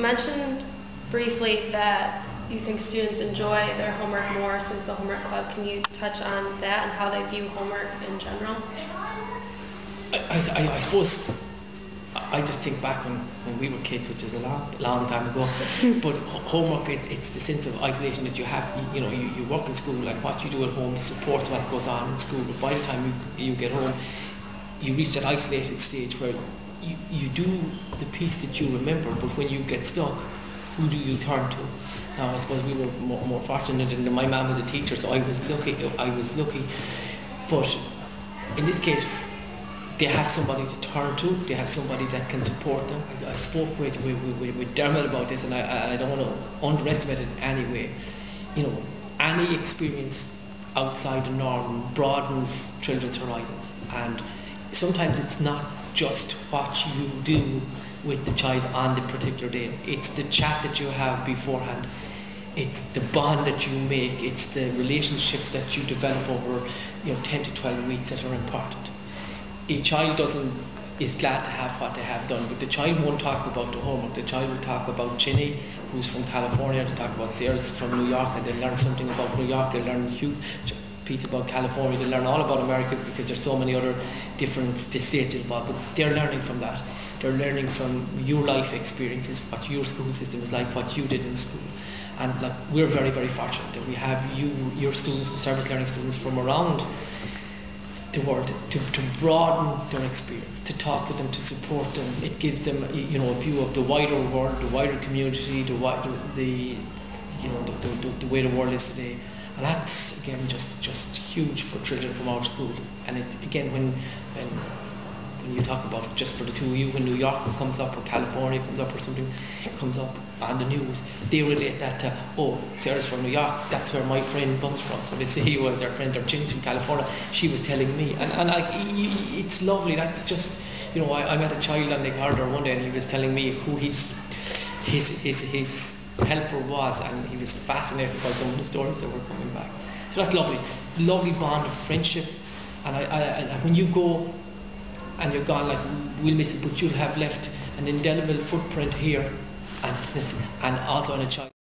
You mentioned briefly that you think students enjoy their homework more since the homework club. Can you touch on that and how they view homework in general? I suppose I just think back when we were kids, which is a long time ago. But homework, it's the sense of isolation that you have. You work in school, and what you do at home supports what goes on in school. But by the time you get home, you reach that isolated stage where you do the piece that you remember, but when you get stuck, who do you turn to? Now, I suppose we were more fortunate in that my mum was a teacher, so I was lucky. But in this case, they have somebody to turn to. They have somebody that can support them. I spoke with Dermot about this, and I don't want to underestimate it in any way. Any experience outside the norm broadens children's horizons, and sometimes it's not just what you do with the child on the particular day. It's the chat that you have beforehand. It's the bond that you make. It's the relationships that you develop over 10 to 12 weeks that are important. A child is glad to have what they have done, but the child won't talk about the homework. The child will talk about Ginny, who's from California, to talk about Sarah's from New York, and they'll learn something about New York. They'll learn a huge piece about California. They'll learn all about America because there's so many other different states involved. But they're learning from that. They're learning from your life experiences, what your school system is like, what you did in school. And we're very, very fortunate that we have your students, service learning students from around the world to broaden their experience, to talk to them, to support them. It gives them a view of the wider world, the wider community, the way the world is today. And that's again just huge for children from our school. And when you talk about just for the two of you, when New York comes up or California comes up or something comes up on the news, they relate that to, oh, Sarah's from New York, that's where my friend comes from. So they say he was their friend, or Ginny's from California, she was telling me. And it's lovely. That's just, I met a child on the corridor one day, and he was telling me who his helper was, and he was fascinated by some of the stories that were coming back. So that's lovely bond of friendship. And when you go and you're gone, we'll miss it, but you'll have left an indelible footprint here and also on a child.